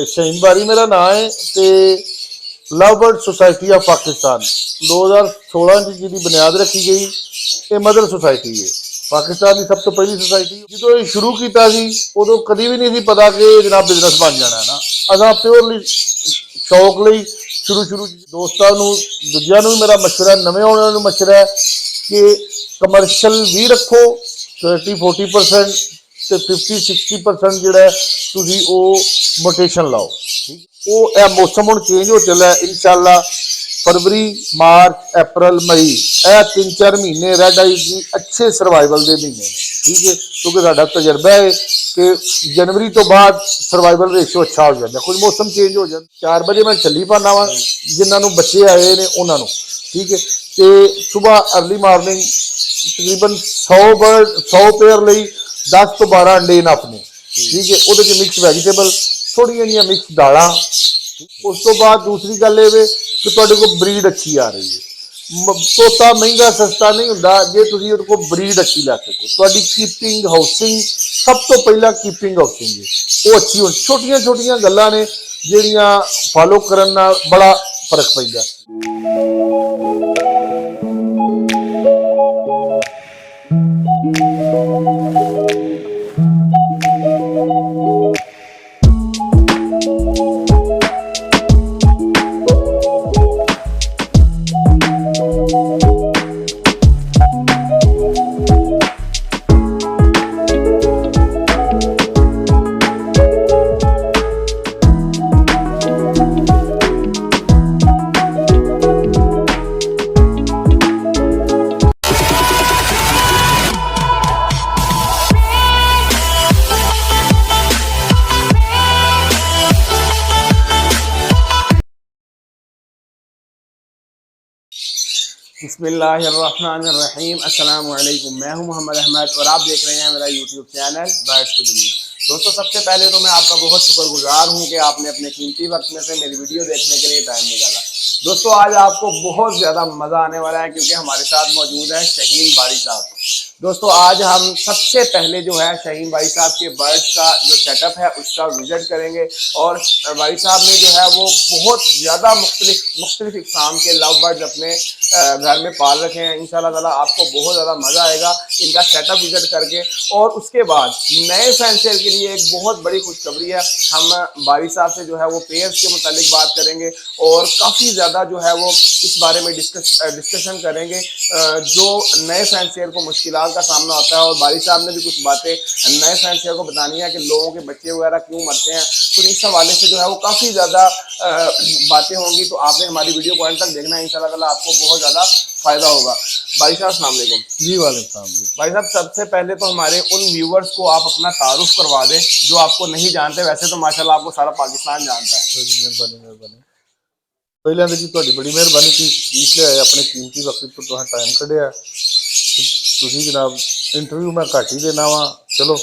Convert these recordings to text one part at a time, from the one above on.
शहीन बारी मेरा नाम है तो love bird society of Pakistan 2016 जी बुनियाद रखी गई। ये मदर सोसाइटी है पाकिस्तान की सब तो पहली सोसाइटी। जो ये शुरू किया उदो कभी भी नहीं पता कि जनाब बिजनेस बन जाना है ना। असा प्योरली शौक ਲਈ शुरू दोस्तों दूजिया भी मेरा मशवरा नवे आने वालों मशवरा है कि कमर्शल भी रखो 30-40% तो 50-60% जोड़ा तुसी वो मोटेशन लाओ। वो मौसम हम चेंज हो चला है इंशाल्लाह फरवरी मार्च अप्रैल मई यह 3-4 महीने रेड आइज की अच्छे सर्वाइवल के महीने ने। ठीक है क्योंकि साडा तजर्बा है कि जनवरी तो बाद सर्वाइवल रेशो अच्छा हो जाता। कुछ मौसम चेंज हो जाता 4 बजे मैं चली पाना वा जिन्होंने बच्चे आए ने उन्होंने। ठीक है तो सुबह अर्ली मॉर्निंग तकरीबन 100 पेयर ਲਈ 10 ਤੋਂ 12 अंडे इनफ ने। ठीक है वो मिक्स वैजीटेबल थोड़िया जी मिक्स दालां। उस तो बाद दूसरी गल ये कि तुहाडे कोल ब्रीड अच्छी आ रही है। तोता महंगा सस्ता नहीं हुंदा जे तुसीं उहदे कोल ब्रीड अच्छी लै सको। तुहाडी कीपिंग हाउसिंग सब तो पहला कीपिंग हाउसिंग है वो अच्छी हो। छोटिया छोटिया गल्लां ने जिहड़ियां फॉलो करन नाल बड़ा फर्क पैंदा। बिस्मिल्लाहिर्रहमानिर्रहीम अस्सलाम वालेकुम। मैं हूं मोहम्मद अहमद और आप देख रहे हैं मेरा यूट्यूब चैनल बर्ड्स की दुनिया। दोस्तों सबसे पहले तो मैं आपका बहुत शुक्रगुजार हूं कि आपने अपने कीमती वक्त में से मेरी वीडियो देखने के लिए टाइम निकाला। दोस्तों आज आपको बहुत ज़्यादा मज़ा आने वाला है क्योंकि हमारे साथ मौजूद है शहीन बारी साहब। दोस्तों आज हम सबसे पहले जो है शहीन बारी साहब के बर्ड्स का जो सेटअप है उसका विजिट करेंगे और बारी साहब ने जो है वो बहुत ज़्यादा मुख्तलिफ इक़साम के लव बर्ड्स अपने घर में पाल रखे हैं। इंशाल्लाह ताला आपको बहुत ज़्यादा मज़ा आएगा इनका सेटअप विजिट करके। और उसके बाद नए फैंसियर के लिए एक बहुत बड़ी खुशखबरी है। हम बारी साहब से जो है वो पेयर्स के मुतालिक बात करेंगे और काफ़ी ज़्यादा जो है वो इस बारे में डिस्कशन करेंगे जो नए फैंसियर को मुश्किलात का सामना होता है। और बारी साहब ने भी कुछ बातें नए फैंसियर को बतानी है कि लोगों के बच्चे वगैरह क्यों मरते हैं। तो इस हवाले से जो है वो काफ़ी ज़्यादा बातें होंगी। तो आपने हमारी वीडियो को अंत तक देखना है इंशाल्लाह ताला आपको बहुत ज़्यादा फ़ायदा होगा। भाई साहब अस्सलाम वालेकुम। जी वालेकुम सलाम। भाई साहब सबसे पहले तो हमारे उन व्यूवर्स को आप अपना तारुफ करवा दें जो आपको नहीं जानते। वैसे तो माशाल्लाह आपको सारा पाकिस्तान जानता है। मेहरबानी पहले तो जी तुहाडी बड़ी मेहरबानी तशरीफ ले आए अपने कीमती वक्त तो तुहां टाइम कढ़िया। तुसीं जनाब इंटरव्यू मैं घट ही देना वा। चलो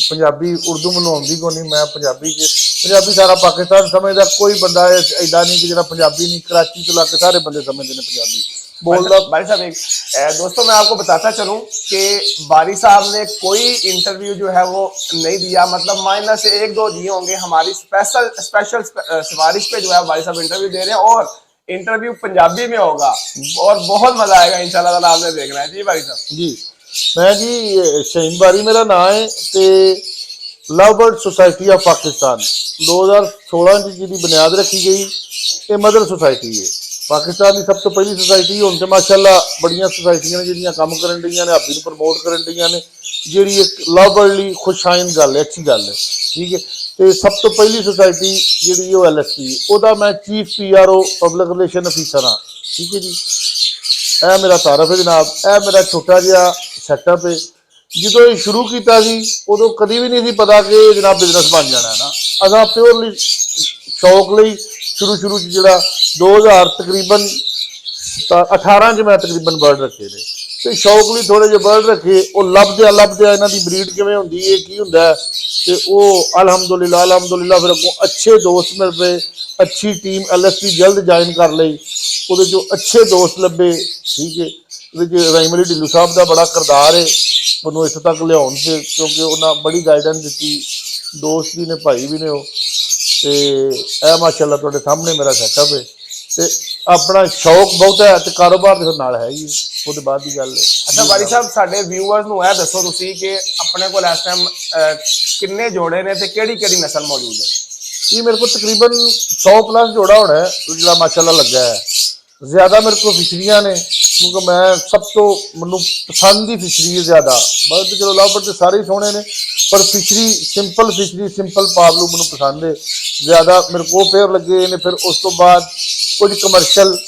पंजाबी उर्दू मैनूं आउंदी कोई नहीं। मैं पंजाबी सारा पाकिस्तान समझदा। कोई बंदा ऐसा नहीं कि जिहड़ा पंजाबी नहीं कराची तो लाके सारे बंदे समझते हैं पंजाबी बोलदा। बारी साहब एक दोस्तों मैं आपको बताता चलूं कि बारी साहब ने कोई इंटरव्यू जो है वो नहीं दिया। मतलब माइनस से 1-2 दिए होंगे। हमारी स्पेशल सिफारिश पे जो है बारी साहब इंटरव्यू दे रहे हैं और इंटरव्यू पंजाबी में होगा और बहुत मजा आएगा इंशाल्लाह ताला। आपने देखना है। जी बारी साहब। जी मैं जी शहीन बारी मेरा नाम है तो love bird society of Pakistan 2016 जी बुनियाद रखी गई। ये मदर सोसाइटी है पाकिस्तान की सब तो पहली सोसाइटी। हम तो माशाल्लाह बड़िया सोसाइटियां ने जिहड़ियां काम करन रही ने हाबी प्रमोट करन रही ने जिहड़ी एक लव बर्ड लई खुशाइन गल है अच्छी गल है। ठीक है तो सब तो पहली सोसाइटी जिहड़ी वो LSP ओदा मैं chief PRO public relation officer हाँ। ठीक है जी यह मेरा तारफ है जनाब। यह मेरा छोटा जिहा सैटअप है। जो ये शुरू किया उदो कभी भी नहीं पता कि जनाब बिजनेस बन जाना है ना। असा प्योरली शौक ਲਈ शुरू जोड़ा 2000 तकरीबन 18 मैं तकरीबन बर्ड रखे ने तो शौक ਲਈ थोड़े जे बर्ड रखे वो लभद्या इन्हों की ब्रीड किमें होंदी है की हुंदा है तो वो अल्हम्दुलिल्लाह फिर अगों अच्छे दोस्त मिल पे अच्छी टीम LSP जल्द ज्वाइन कर ली वो जो अच्छे दोस्त लभे। ठीक है राइमली ढिल्लू साहब का बड़ा किरदार है उन्होंने इत्थे तक लिया से क्योंकि उन्हें बड़ी गाइडेंस दी दोस्त भी ने भाई भी ने। ਤੇ ਇਹ ਮਾਸ਼ਾਅੱਲਾ ਤੁਹਾਡੇ ਸਾਹਮਣੇ ਮੇਰਾ ਸੈਟਅਪ ਹੈ ਤੇ ਆਪਣਾ ਸ਼ੌਕ ਬਹੁਤ ਹੈ ਤੇ ਕਾਰੋਬਾਰ ਦੇ ਨਾਲ ਹੈ ਹੀ ਉਹਦੇ ਬਾਅਦ ਦੀ ਗੱਲ ਹੈ। ਅੱਛਾ ਬਾਰੀ ਸਾਹਿਬ ਸਾਡੇ ਵਿਊਅਰਸ ਨੂੰ ਇਹ ਦੱਸੋ ਤੁਸੀਂ ਕਿ ਆਪਣੇ ਕੋਲ ਇਸ ਟਾਈਮ ਕਿੰਨੇ ਜੋੜੇ ਨੇ ਤੇ ਕਿਹੜੀ ਕਿਹੜੀ ਨਸਲ ਮੌਜੂਦ ਹੈ? ये मेरे को तकरीबन 100 प्लस जोड़ा होना है जो माशाल्लाह लगा है। ज़्यादा मेरे को फिशरियाँ ने क्योंकि मैं सब तो मैनू पसंद ही फिशरी है ज़्यादा बट चलो लव बर्ड सारे ही सोहने ने पर फिशरी सिंपल पाबलू मैनू पसंद है ज़्यादा मेरे को पेयर लगे ने। फिर उस तो बाद कुछ कमर्शल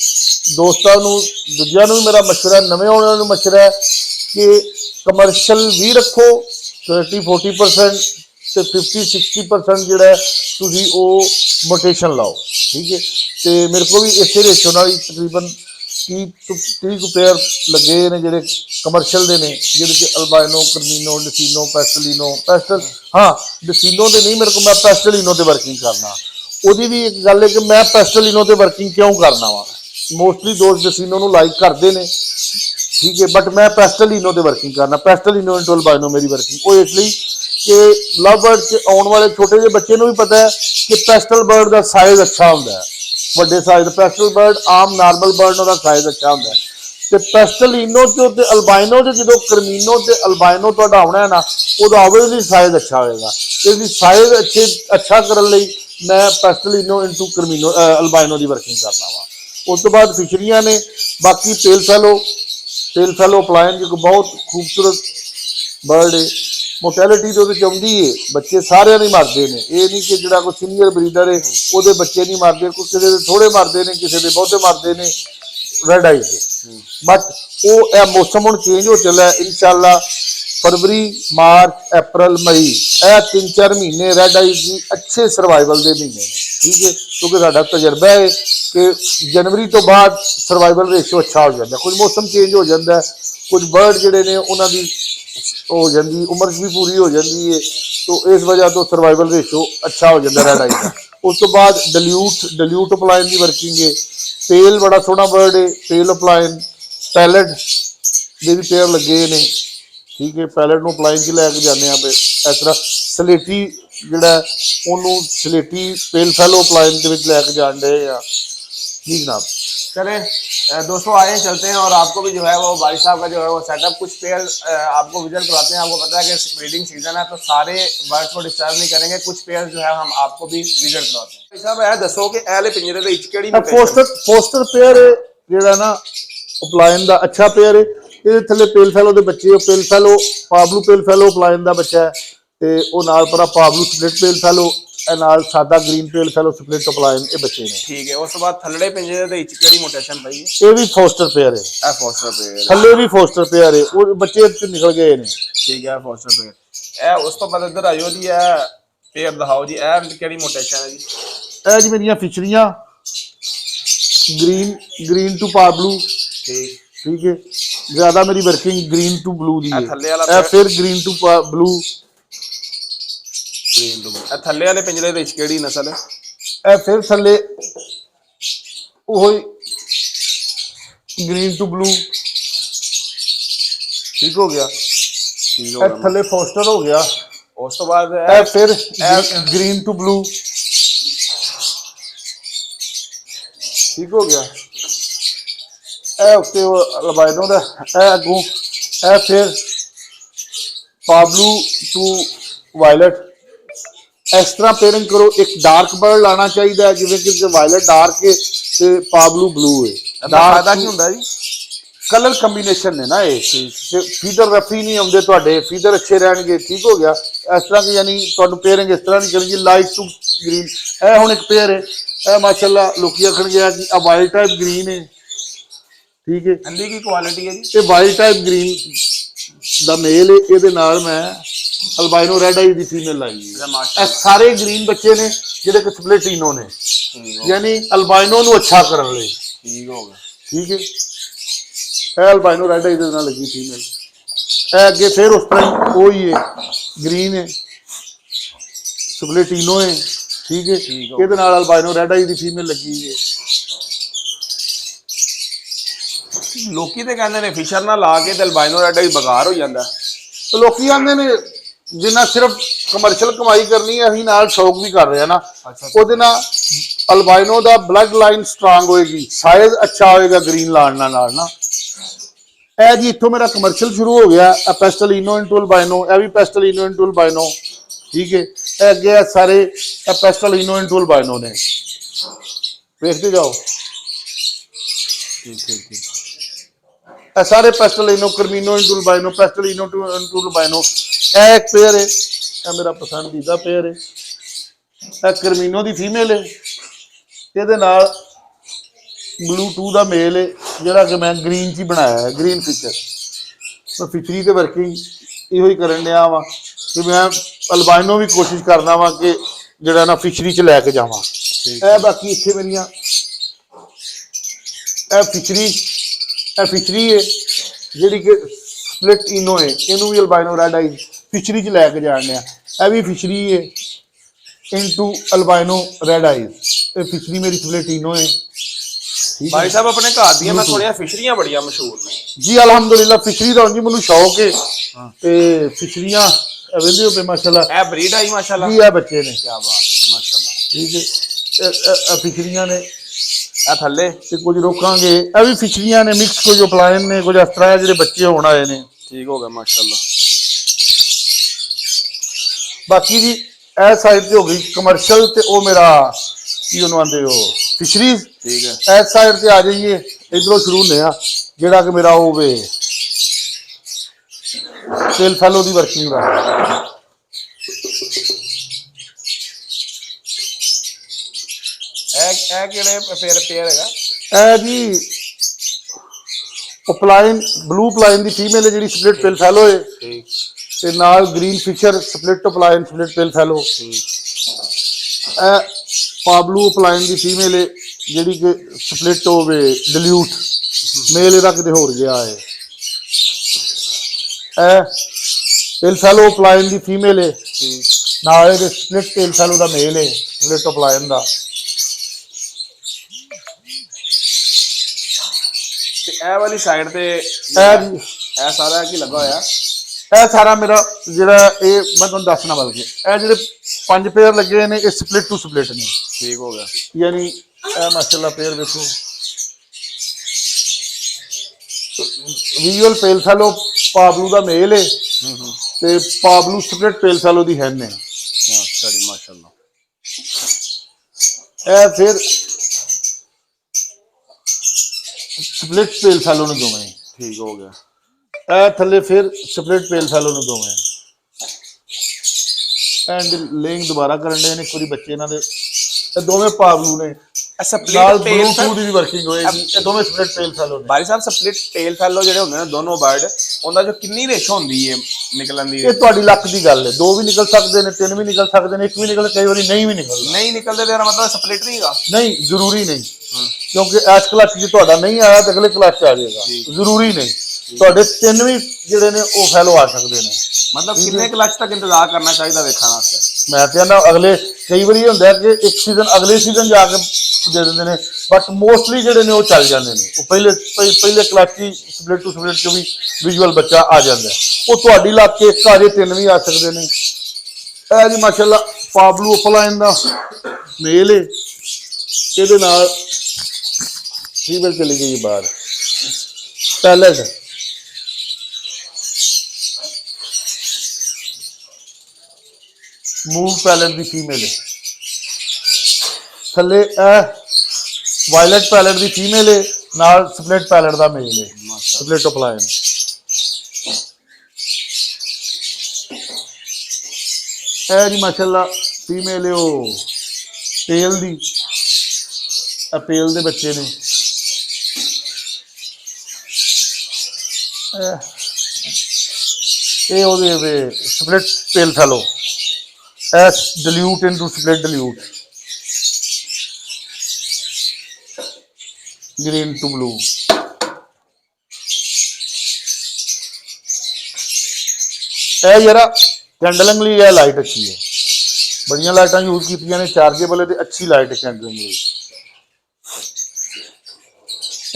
दोस्तों दूजिया भी मेरा मशवरा नवे आने वालों मशवरा है कि कमर्शल भी रखो 30-40% ਤੇ 50-60% ਜਿਹੜਾ ਤੁਸੀਂ ਉਹ ਮੋਟੇਸ਼ਨ ਲਾਓ ਠੀਕ ਹੈ। ਤੇ ਮੇਰੇ ਕੋਲ ਵੀ ਇਸੇ ਰੇਸ਼ੋ ਨਾਲ ਤਕਰੀਬਨ 30 ਪੇਅਰ ਲੱਗੇ ਨੇ ਜਿਹੜੇ ਕਮਰਸ਼ੀਅਲ ਦੇ ਨੇ ਜਿਹਦੇ ਚ ਅਲਬਾਈਨੋ ਕਰਮੀਨੋ ਡਸੀਨੋ ਪੈਸਟਲ ਹਾਂ ਡਸੀਨੋ ਦੇ ਨਹੀਂ ਮੇਰੇ ਕੋਲ ਮੈਂ ਪੈਸਟਲੀਨੋ ਤੇ ਵਰਕਿੰਗ ਕਰਨਾ। ਉਹਦੀ ਵੀ ਇੱਕ ਗੱਲ ਹੈ ਕਿ ਮੈਂ ਪੈਸਟਲੀਨੋ ਤੇ ਵਰਕਿੰਗ ਕਿਉਂ ਕਰਨਾ ਵਾ ਮੋਸਟਲੀ ਦੋਸਤ ਡਸੀਨੋ ਨੂੰ ਲਾਈਕ ਕਰਦੇ ਨੇ ਠੀਕ ਹੈ ਬਟ ਮੈਂ ਪੈਸਟਲੀਨੋ ਤੇ ਵਰਕਿੰਗ ਕਰਨਾ। ਪੈਸਟਲੀਨੋ ਇੰਟੂ ਅਲਬਾਈਨੋ ਮੇਰੀ ਵਰਕਿੰਗ ਉਹ ਇਸ ਲਈ कि लव बर्ड से आने वाले छोटे ਜਿਹੇ ਬੱਚੇ ਨੂੰ भी पता है कि ਪੈਸਟਲ बर्ड का साइज अच्छा ਹੁੰਦਾ ਹੈ ਵੱਡੇ ਸਾਈਜ਼ ਦਾ। ਪੈਸਟਲ ਬਰਡ ਆਮ ਨਾਰਮਲ ਬਰਡ ਦਾ ਸਾਈਜ਼ ਅੱਛਾ ਹੁੰਦਾ ਹੈ ਤੇ ਪੈਸਟਲੀਨੋ ਤੇ ਅਲਬਾਈਨੋ ਤੇ ਜਦੋਂ ਕਰਮੀਨੋ ਤੇ ਅਲਬਾਈਨੋ ਤੁਹਾਡਾ ਆਉਣਾ ਹੈ ਨਾ ਉਹਦਾ ਆਬਵੀਅਸਲੀ ਸਾਈਜ਼ ਅੱਛਾ ਹੋਏਗਾ। ਇਹਦੀ ਸਾਈਜ਼ ਅੱਛਾ ਕਰਨ ਲਈ ਮੈਂ ਪੈਸਟਲੀਨੋ ਇਨਟੂ ਕਰਮੀਨੋ ਅਲਬਾਈਨੋ ਦੀ ਵਰਕਿੰਗ ਕਰਨਾ ਵਾ। ਉਸ ਤੋਂ ਬਾਅਦ ਫਿਸ਼ਰੀਆਂ ਨੇ ਬਾਕੀ ਟੇਲ ਫੈਲੋ ਪਲਾਇਨ ਜੋ ਬਹੁਤ ਖੂਬਸੂਰਤ ਬਰਡ ਹੈ। मोर्टैलिटी तो आती है बच्चे सारे नहीं मरते हैं ये नहीं कि जो कोई सीनियर ब्रीडर है वो बच्चे नहीं मरते किसी थोड़े मरते हैं किसी के बहुते मरते हैं रेड आई के बट वो मौसम हम चेंज हो चला है इंशाअल्लाह फरवरी मार्च अप्रैल मई यह 3-4 महीने रेड आई की अच्छे सर्वाइवल के महीने ने ठीक है क्योंकि साडा तजर्बा है कि जनवरी तो बाद सर्वाइवल रेशो अच्छा हो जाता है। कुछ मौसम चेंज हो जाता है कुछ बर्ड जोड़े ने उन्होंने हो जाती उम्र भी पूरी हो जाती है तो इस वजह तो सर्वाइवल रेशो अच्छा हो जाता रेड आई का। उस तो बाद डल्यूट अपलाइन की वर्किंग है। पेल बड़ा सोहना बर्ड है पेल अपलाइन पैलेट के भी पेयर लगे ने ठीक है। पैलेट को अपलाइन च लैके जाने इस तरह सलेटी जोड़ा उन्होंने सलेटी पेल फैलो अपलाइन के लैके जान रहे हैं जी जनाब। चले दोस्तों आए चलते हैं और आपको भी जो है वो भाई साहब का जो है वो सेटअप कुछ पेयर आपको विजिट करवाते हैं। आपको पता है कि ब्रीडिंग सीजन है तो सारे बर्ड्स को डिस्टर्ब नहीं करेंगे कुछ पेयर जो है हम आपको भी विजिट करवाते हैं। भाई साहब यह दसो कि एले पिंजरे ਦੇ ਵਿੱਚ ਕਿਹੜੀ पोस्टर पेयर ਜਿਹੜਾ ਨਾ ਅਪਲਾਈਨ ਦਾ ਅੱਛਾ पेयर है ਇਹਦੇ ਥੱਲੇ ਪੇਲ ਫੈਲੋ ਦੇ ਬੱਚੇ ਪੇਲ ਫੈਲੋ ਪਾਬਲੂ ਪੇਲ ਫੈਲੋ ਅਪਲਾਈਨ ਦਾ ਬੱਚਾ ਹੈ ਤੇ ਉਹ ਨਾਲ ਪਰਾ ਪਾਬਲੂ ਸਪਲਿਟ ਪੇਲ ਫੈਲੋ ਨਾਲ ਸਾਦਾ ਗ੍ਰੀਨ ਪੇਲ ਫੈਲੋ ਸਪਲਿਟ ਅਪਲਾਈਨ ਇਹ ਬੱਚੇ ਨੇ ਠੀਕ ਹੈ। ਉਸ ਤੋਂ ਬਾਅਦ ਥੱਲੜੇ ਪਿੰਜਰੇ ਦੇ ਵਿੱਚ ਕਿਹੜੀ ਮੋਟੇਸ਼ਨ ਪਈ ਹੈ? ਇਹ ਵੀ ਫੋਸਟਰ पेयर है ਇਹ ਫੋਸਟਰ ਪੇਅਰ ਥੱਲੇ ਵੀ ਫੋਸਟਰ पेयर है ਉਹ ਬੱਚੇ ਇੱਥੇ ਨਿਕਲ ਗਏ ਨੇ ਠੀਕ ਹੈ ਫੋਸਟਰ ਪੇਅਰ। ਇਹ ਉਸ ਤੋਂ ਬਾਅਦ ਇੱਧਰ ਆਇਓ ਜੀ ਇਹ ਪੇਅਰ ਦਿਖਾਓ ਜੀ ਇਹ ਕਿਹੜੀ ਮੋਟੇਸ਼ਨ ਹੈ ਜੀ? ਇਹ ਜੀ ਮੇਰੀਆਂ ਫਿਸ਼ਰੀਆਂ ग्रीन टू पाबलू ठीक है ज्यादा मेरी वर्किंग ग्रीन टू ब्लू दी है फिर ग्रीन टू ब्लू थल्ले वाले पिंजरे ਦੇ ਵਿੱਚ ਕਿਹੜੀ ਨਸਲ ਹੈ? ਇਹ ਫਿਰ ਥੱਲੇ ਉਹ ग्रीन टू ब्लू ठीक हो गया ਇਹ ਥੱਲੇ ਫੋਸਟਰ ਹੋ ਗਿਆ। ਉਸ ਤੋਂ ਬਾਅਦ ਇਹ ਫਿਰ ग्रीन टू ब्लू ठीक हो गया। ਇਹ ਉੱਤੇ ਅਲਬਾਈਨੋ ਦਾ ਇਹ ਅੱਗੋਂ ਇਹ ਫਿਰ ਪਾਬਲੂ ਟੂ ਵਾਇਲਟ इस तरह पेयरिंग करो। एक डार्क बर्ड लाना चाहिए जिवें कि वायलट डार्क है ते पाबलू ब्लू है फायदा की हुंदा जी कलर कंबीनेशन ने ना ये फीडर रफी नहीं आउंदे तुहाडे फीडर अच्छे रहणगे ठीक हो गया। इस तरह की यानी तुहानू पेयरिंग इस तरह नहीं करनी लाइट टू ग्रीन ए हुण एक पेयर है ए माशाल्लाह लोकी आखणगे कि आ वाइल्ड टाइप ग्रीन है ठीक है। अंडी की क्वालिटी है जी ये वाइल्ड टाइप ग्रीन दा मेल है ਇਹਦੇ ਨਾਲ मैं ਅਲਬਾਈਨੋ ਰੈਡ ਆਈ ਦੀ ਫੀਮੇਲ ਲਾਈ ਹੈ। ਸਾਰੇ ਗ੍ਰੀਨ ਬੱਚੇ ਨੇ ਜਿਹੜੇ ਕਿ ਸਪਲਿਟੀਨੋ ਨੇ ਯਾਨੀ ਅਲਬਾਈਨੋ ਨੂੰ ਅੱਛਾ ਕਰਨ ਲਈ ਠੀਕ ਹੋ ਗਿਆ ਠੀਕ ਹੈ। ਇਹ ਅਲਬਾਈਨੋ ਰੈਡ ਆਈ ਦੇ ਨਾਲ ਲੱਗੀ ਫੀਮੇਲ ਇਹ ਅੱਗੇ ਫਿਰ ਉਸ ਤਰ੍ਹਾਂ ਉਹੀ ਹੈ ਗ੍ਰੀਨ ਹੈ ਸਪਲਿਟੀਨੋ ਹੈ ਠੀਕ ਹੈ। ਇਹਦੇ ਨਾਲ ਅਲਬਾਈਨੋ ਰੈਡ ਆਈ ਦੀ ਫੀਮੇਲ ਲੱਗੀ ਹੈ। ਲੋਕੀ ਤੇ ਕਹਿੰਦੇ ਨੇ ਫਿਸ਼ਰ ਨਾਲ ਲਾ ਕੇ ਤੇ ਅਲਬਾਈਨੋ ਰੈਡ ਆਈ ਬਗਾਰ ਹੋ ਜਾਂਦਾ ਲੋਕੀ ਆਂਦੇ ਨੇ ਜਿੰਨਾ ਸਿਰਫ ਕਮਰਸ਼ੀਅਲ ਕਮਾਈ ਕਰਨੀ ਹੈ, ਅਸੀਂ ਨਾਲ ਸ਼ੌਕ ਵੀ ਕਰ ਰਹੇ ਹਾਂ ਨਾ। ਅੱਛਾ। ਉਹਦੇ ਨਾਲ ਅਲਬਾਈਨੋ ਦਾ ਬਲੱਡ ਲਾਈਨ ਸਟਰਾਂਗ ਹੋਏਗੀ, ਸਾਈਜ਼ ਅੱਛਾ ਹੋਏਗਾ ਗ੍ਰੀਨ ਲਾਣ ਨਾਲ ਨਾ। ਇਹ ਜੀ ਇੱਥੋਂ ਮੇਰਾ ਕਮਰਸ਼ੀਅਲ ਸ਼ੁਰੂ ਹੋ ਗਿਆ। ਪੈਸਟਲੀਨੋ ਇਨਟੂ ਅਲਬਾਈਨੋ, ਇਹ ਵੀ ਪੈਸਟਲੀਨੋ ਇਨਟੂ ਅਲਬਾਈਨੋ, ਠੀਕ ਹੈ। ਇਹ ਅੱਗੇ ਇਹ ਸਾਰੇ ਪੈਸਟਲੀਨੋ ਇਨਟੂ ਅਲਬਾਈਨੋ ਨੇ, ਵੇਖਦੇ ਜਾਓ। ठीक ठीक ठीक। ਇਹ ਸਾਰੇ ਪੈਸਟਲੀਨੋ, ਕਰਮੀਨੋ ਇਨਟੂ ਅਲਬਾਈਨੋ, ਪੈਸਟਲੀਨੋ ਇਨਟੂ ਅਲਬਾਈਨੋ। ਇਹ ਇੱਕ ਪੇਅਰ ਹੈ, ਇਹ ਮੇਰਾ ਪਸੰਦੀਦਾ ਪੇਅਰ ਹੈ। ਇਹ ਕਰਮੀਨੋ ਦੀ ਫੀਮੇਲ ਹੈ, ਇਹਦੇ ਨਾਲ ਬਲੂ 2 ਦਾ ਮੇਲ ਹੈ, ਜਿਹੜਾ ਕਿ ਮੈਂ ਗ੍ਰੀਨ 'ਚ ਹੀ ਬਣਾਇਆ ਹੈ, ਗ੍ਰੀਨ ਫਿਸ਼ਰ। ਮੈਂ ਫਿਸ਼ਰੀ ਤੇ ਵਰਕਿੰਗ ਇਹੋ ਹੀ ਕਰਨ ਡਿਆ ਵਾਂ ਕਿ ਮੈਂ ਅਲਬਾਈਨੋ ਵੀ ਕੋਸ਼ਿਸ਼ ਕਰਦਾ ਵਾਂ ਕਿ ਜਿਹੜਾ ਨਾ ਫਿਸ਼ਰੀ 'ਚ ਲੈ ਕੇ ਜਾਵਾਂ। ਇਹ ਬਾਕੀ ਇੱਥੇ ਮੇਰੀਆਂ ਇਹ ਫਿਸ਼ਰੀ ਹੈ ਜਿਹੜੀ ਕਿ ਸਪਲਿਟ ਇਨੋ ਹੈ, ਇਹਨੂੰ ਵੀ ਅਲਬਾਈਨੋ ਰੈਡ ਆਈ ਫਿਸ਼ਰੀ 'ਚ ਲੈ ਕੇ ਜਾਣ ਡਿਆ। ਇਹ ਵੀ ਫਿਸ਼ਰੀ ਹੈ ਇਨਟੂ ਅਲਬਾਈਨੋ ਰੈਡ ਆਈਜ਼। ਇਹ ਫਿਸ਼ਰੀ ਮੇਰੀ ਸਪਲਿਟ ਇਨੋ ਹੈ। भाई साहब अपने घर दी मैं सुनिया फिशरियां बड़ियां मशहूर ने जी। अलहमदुलिल्लाह फिशरी का जी मैनू शौक है ते फिशरियां वेंदे हो पे माशाल्लाह। ए ब्रीड आई माशाल्लाह जी, ये बच्चे ने, क्या बात है माशाल्लाह। ठीक है। फिशरियां ने ए थल्ले ते कुछ रोकांगे। ये भी फिशरियां ने मिक्स, कुछ अपलायन ने, कुछ इस तरह जेडे बच्चे होण आए ने। ठीक हो गया माशाल्लाह। बाकी जी ए साइड ते हो गई कमर्शियल ते ओ मेरा की ਉਹਨੂੰ ਆਂਦੇ ਹੋ ਫਿਸ਼ਰੀਜ਼। ठीक है। ਇਸ ਸਾਈਡ ਤੇ ਆ ਜਾਈਏ, ਇਧਰੋਂ ਸ਼ੁਰੂ ਹੁੰਦੇ ਆ ਜਿਹੜਾ ਕਿ ਮੇਰਾ ਉਹ ਵੇ ਸੇਲ ਫੈਲੋ ਦੀ ਵਰਕਿੰਗ ਦਾ। ए ਕਿਹੜੇ पेयर ਹੈਗਾ? ਇਹ ਜੀ ਪਲਾਈਨ, ਬਲੂ ਪਲਾਈਨ ਦੀ ਫੀਮੇਲ ਹੈ ਜਿਹੜੀ ਸਪਲਿਟ ਪਿਲ ਫੈਲੋ ਹੈ, ठीक ਤੇ ਨਾਲ ਗ੍ਰੀਨ ਫਿਸ਼ਰ ਸਪਲਿਟ ਪਲਾਈਨ ਸਪਲਿਟ ਪਿਲ ਫੈਲੋ। ਇਹ ਪਾਬਲੂ ਪਲਾਈਨ ਦੀ ਫੀਮੇਲ ਹੈ ਜਿਹੜੀ ਕਿ ਸਪਲਿਟ ਹੋਵੇ ਡਿਲੂਟ, ਮੇਲ ਇਹਦਾ ਕਿਤੇ ਹੋਰ ਗਿਆ ਹੈ। ਇਹ ਪਿਲ ਫੈਲੋ ਪਲਾਈਨ ਦੀ ਫੀਮੇਲ ਹੈ, ਨਾਲ ਇਹਦੇ ਸਪਲਿਟ ਪਿਲ ਫੈਲੋ ਦਾ ਮੇਲ ਹੈ ਸਪਲਿਟ ਪਲਾਈਨ ਦਾ। ਤੇ ਇਹ ਵਾਲੀ ਸਾਈਡ ਤੇ ਇਹ ਸਾਰਾ ਕੀ ਲੱਗਾ ਹੋਇਆ? ਇਹ ਸਾਰਾ ਮੇਰਾ ਜਿਹੜਾ ਇਹ ਮੈਂ ਤੁਹਾਨੂੰ ਦੱਸਣਾ, ਬਲਕਿ ਇਹ ਜਿਹੜੇ 5 ਪੇਅਰ ਲੱਗੇ ਨੇ ਇਹ ਸਪਲਿਟ ਟੂ ਸਪਲਿਟ ਨੇ। ठीक हो गया। ਯਾਨੀ ਇਹ ਮਾਸ਼ਾਅੱਲਾ ਪੇਅਰ ਦੇਖੋ, ਵਿਜ਼ੂਅਲ ਪੇਲ ਫੈਲੋ ਪਾਬਲੂ ਦਾ ਮੇਲ ਹੈ ਤੇ ਪਾਬਲੂ ਸਪਲਿਟ ਪੇਲ ਫੈਲੋ ਦੀ ਹੈਨ ਹੈ। अच्छा जी माशाल्लाह। ਇਹ ਫਿਰ ਸਪਲਿਟ ਪੇਲ ਫੈਲੋ ਨੇ ਦੋਵੇਂ। ठीक हो गया। ਇਹ ਥੱਲੇ ਫਿਰ ਸਪਲਿਟ ਪੇਲ ਫੈਲੋ ਨੇ ਦੋਵੇਂ। ਐਂਡ ਲੇਇੰਗ ਦੁਬਾਰਾ ਕਰਨ ਦੇ ਨੇ ਇੱਕ ਵਾਰੀ ਬੱਚੇ ਇਹਨਾਂ ਦੇ। ਇਹ ਦੋਵੇਂ ਪਾਬਲੂ ਨੇ, ਨਾਲ ਬਲੂ 2 ਦੀ ਵੀ ਵਰਕਿੰਗ ਹੋਏਗੀ। ਇਹ ਦੋਵੇਂ ਸਪਲਿਟ ਪੇਲ ਫੈਲੋ ਨੇ। ਬਾਈ ਸਾਹਿਬ ਸਪਲਿਟ ਟੇਲ ਫੈਲੋ ਜਿਹੜੇ ਹੁੰਦੇ ਨੇ ਦੋਨੋਂ ਬਰਡ, ਉਹਦਾ ਜੋ ਕਿੰਨੀ ਰੇਸ਼ੋ ਹੁੰਦੀ ਹੈ ਨਿਕਲਣ ਦੀ? ਇਹ ਤੁਹਾਡੀ ਲੱਕ ਦੀ ਗੱਲ ਹੈ, 2 ਵੀ ਨਿਕਲ ਸਕਦੇ ਨੇ, 3 ਵੀ ਨਿਕਲ ਸਕਦੇ ਨੇ, 1 ਵੀ ਨਿਕਲ, ਕਈ ਵਾਰੀ ਨਹੀਂ ਵੀ ਨਿਕਲਦਾ। ਨਹੀਂ ਨਿਕਲਦੇ ਤੇ ਮਤਲਬ ਸਪਲਿਟ ਨਹੀਂ ਹੈਗਾ? ਨਹੀਂ, ਜ਼ਰੂਰੀ ਨਹੀਂ, ਕਿਉਂਕਿ ਇਸ ਕਲਾਸ 'ਚ ਤੁਹਾਡਾ ਨਹੀਂ ਆਇਆ ਤੇ ਅਗਲੇ ਕਲਾਸ 'ਚ ਆ ਜਾਏਗਾ। ਜ਼ਰੂਰੀ ਨਹੀਂ, ਤੁਹਾਡੇ 3 ਵੀ ਜਿਹੜੇ ਨੇ ਉਹ ਫੈਲੋ ਆ ਸਕਦੇ ਨੇ। मतलब कितने क्लच तक इंतजार करना चाहिए देखने वास्ते? मैं कहना अगले कई बार होंगे कि एक सीजन अगले सीजन जाके दे देंगे ने, बट मोस्टली जोड़े ने वो चल जाते हैं। वो पहले क्लच ही सपलिट टू सपलिट चो भी विजुअल बच्चा आ जाता है। वो थोड़ी लग के 1 आ जाए 3 भी आ सकते हैं। यह जी माशाल्लाह पाबलू अपलाइन का मेल है, ये फीमेल चली गई बाहर पैलेट। मूव पैलेट की फीमेल है, थले वायलेट पैलेट की फीमेल है, नाल स्प्लिट पैलेट का मेल है, स्प्लिट अपलाइन। जी माशाल्लाह फीमेल है वो पेल दी, पेल दे बच्चे ने। ये split pail fellow S dilute into split dilute, green to blue। जरा कैंडलिंग लिए यह लाइट अच्छी है, बड़िया लाइटा यूज की ने, चार्जेबल है, अच्छी लाइट है कैंडलिंग लिए।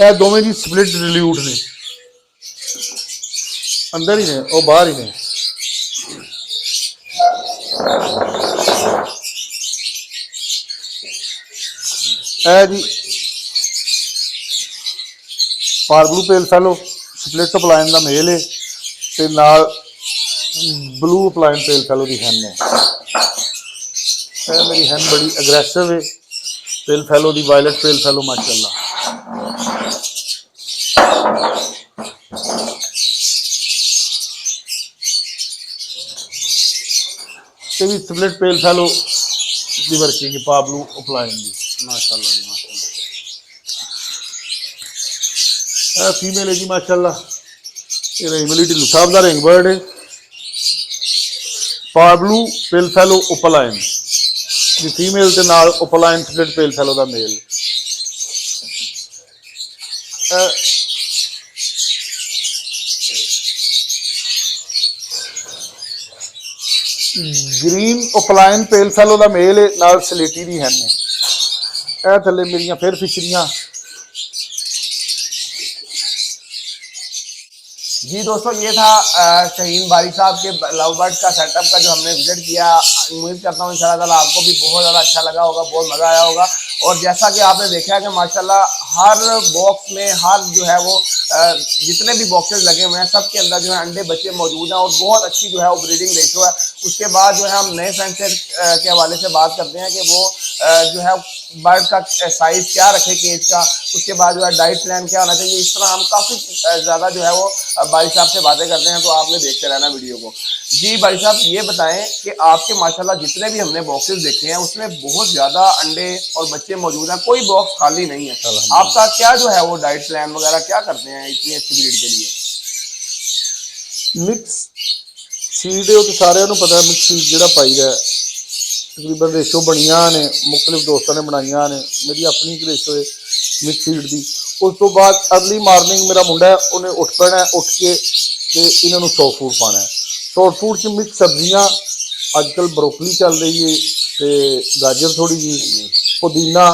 यह दोवें जी स्प्लिट डिल्यूट ने, अंदर ही ने वो बाहर ही ने। जी पारब्लू पेल फैलो स्प्लिट अपलाइन का मेल है ते नाल ब्लू अपलाइन पेल फैलो की हैन है। मेरी हैन बड़ी अग्रैसिव है पेल फैलो की, वायलट पेल फैलो माशाल्लाह। ये भी स्प्लिट पेल फैलो की वर्किंग पारब्लू अपलाइन की माशाल्लाह जी माशाल्लाह। फीमेल है जी माशाल्लाह। ये इमली ढिल्लू साहब का रिंग बर्ड है पारब्लू पेल फैलो उपलाइन दी फीमेल के नाल उपलाइन स्प्लिट पेल फैलो का मेल। ग्रीन उपलाइन पेल फैलो का मेल है नाल सलेटी दी हैन है। थले मेरिया फिर फिशरियां। जी दोस्तों, ये था शहीन बारी साहब के लव बर्ड का सेटअप का जो हमने विजिट किया। उम्मीद करता हूँ इंशाल्लाह ताला आपको भी बहुत ज़्यादा अच्छा लगा होगा, बहुत मज़ा आया होगा। और जैसा कि आपने देखा है कि माशाल्लाह हर बॉक्स में हर जो है वो जितने भी बॉक्सेस लगे हुए हैं सबके अंदर जो है अंडे बच्चे मौजूद हैं और बहुत अच्छी जो है वो ब्रीडिंग रेशो है। उसके बाद जो है हम नए फ्रेंड के हवाले से बात करते हैं कि वो जो है बर्ड का साइज क्या रखे केज का, उसके बाद जो है डाइट प्लान क्या होना चाहिए। इस तरह हम काफ़ी ज़्यादा जो है वो बारी साहब से बातें करते हैं, तो आपने देखते रहना वीडियो को। जी बारी साहब, ये बताएं कि आपके माशाल्लाह जितने भी हमने बॉक्सेस देखे हैं उसमें बहुत ज़्यादा अंडे और बच्चे मौजूद हैं, कोई बॉक्स खाली नहीं है। आपका क्या जो है वो डाइट प्लान वगैरह क्या करते हैं इतनी अच्छी ब्रीड के लिए? मिक्स सीड है तो सारे पता है, मिक्स सीड जो पाई है तकरीबन रेशो बनिया ने मुख्तलिफ दोस्तों ने बनाइया ने, मेरी अपनी एक रेशो है मिक्स सीड की। उस तो बाद अर्ली मार्निंग मेरा मुंडा है उन्हें उठ पैना है, उठ के इन्होंने सॉफ्ट फूड पाना है। सॉफ्ट फूड च मिक्स सब्जियां अजकल ब्रोकली चल रही है तो गाजर थोड़ी जी, पुदीना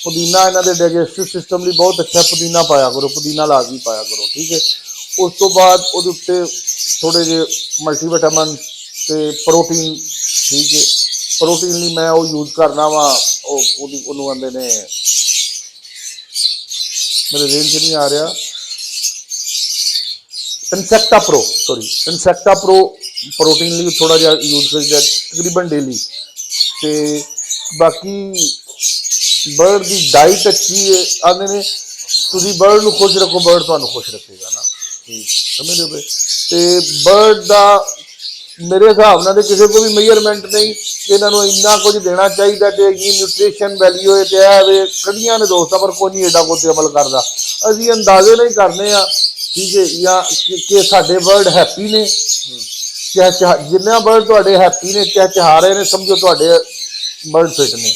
पुदीना इन्हों के डाइजेस्टिव सिस्टम लिए बहुत अच्छा, पुदीना पाया करो, पुदीना लाजमी पाया करो, ठीक है। उस तो बाद वो थोड़े जे मल्टीविटामिन ते प्रोटीन, ठीक है। प्रोटीन लिए मैं वो यूज करना वा आते ने, मेरे रेंज च नहीं आ रहा, insecta pro, sorry insecta pro protein लिए थोड़ा जहा यूज करीदा तकरीबन डेली। तो बाकी बर्ड की डाइट अच्छी है, आते ने तुम बर्ड को खुश रखो बर्ड तुहानू खुश रखेगा ना, समझ लो। तो बर्ड का मेरे हिसाब नाल किसी को भी मेजरमेंट नहीं कि इन्होंने इन्ना कुछ देना चाहिए कि न्यूट्रिशन वैल्यू है तो कड़ियाँ ने दोस्तों, पर कोई नहीं एडा कुछ अमल करता। अभी अंदाजे नहीं करने, ठीक है, या कि साढ़े बर्ड हैप्पी ने, जिन्ना बर्ड थोड़े हैप्पी ने चहचहा रहे हैं, समझो थोड़े बर्ड फिट ने।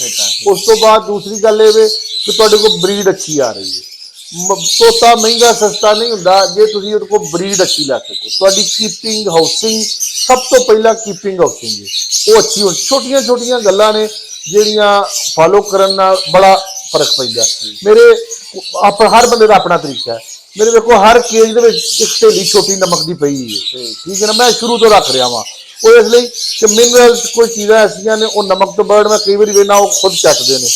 उस तो बाद दूसरी गल ये कि थोड़े को ब्रीड अच्छी आ रही है। तोता महंगा सस्ता नहीं होंदा जे तुसीं उहदे कोल ब्रीड अच्छी लै सको। तुहाडी कीपिंग हाउसिंग सब तो पहला कीपिंग हाउसिंग है वो अच्छी हो। छोटियां छोटियां गल्लां ने जिहड़ियां फॉलो करन नाल बड़ा फर्क पैंदा। मेरे हर बंदे दा अपना तरीका है। मेरे देखो हर केज दे विच एक ढेली छोटी नमक दी पई है, ठीक है ना, मैं शुरू तो रख रहा वां वो इसलिए कि मिनरल्स कोई चीज़ां ऐसियां ने वो नमक तो बर्ड मैं कई बार वेना वो खुद चटते हैं।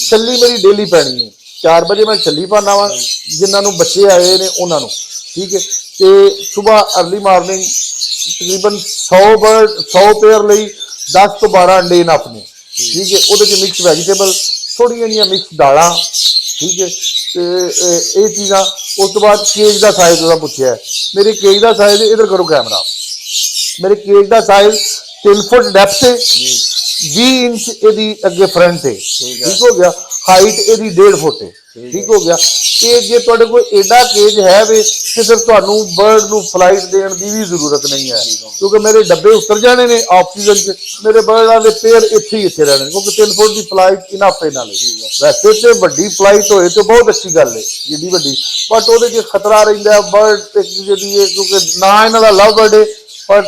छली मेरी डेली पैनी है, 4 बजे मैं छली पाना वा जिन्होंने बच्चे आए ने उन्होंने, ठीक है। तो सुबह अर्ली मॉर्निंग तकरीबन 100 पेयर लिए 10 तो 12 अंडे इनफ ने, ठीक है। वो मिक्स वैजीटेबल थोड़िया जी मिक्स दाल, ठीक है। तो ये चीज़ा उस तो बाद केज का साइज उसका पूछा है, मेरे केज का साइज इधर करो कैमरा, मेरे केज का साइज 3 फुट डेप्थ है, 20 इंच यदि अगे फ्रंट है, ठीक हो गया। हाइट यदि 1.5 फुट है, ठीक हो गया। ये जे तुहाडे कोल एडा केज है वे कि सिर्फ तुहानू बर्ड नू फ्लाइट देने की भी जरूरत नहीं है, क्योंकि मेरे डब्बे उतर जाने ने ऑक्सीजन च, मेरे बर्डा के पेयर इत्थे ही इत्थे रहने, क्योंकि 3 फुट की फ्लाइट इनफ इन्हां लई। वैसे तो वड्डी फ्लाइट होए तो बहुत अच्छी गल है जिहड़ी वड्डी, बट वो खतरा रहिंदा बर्ड जी, क्योंकि ना इन्हां दा लव बर्ड है पर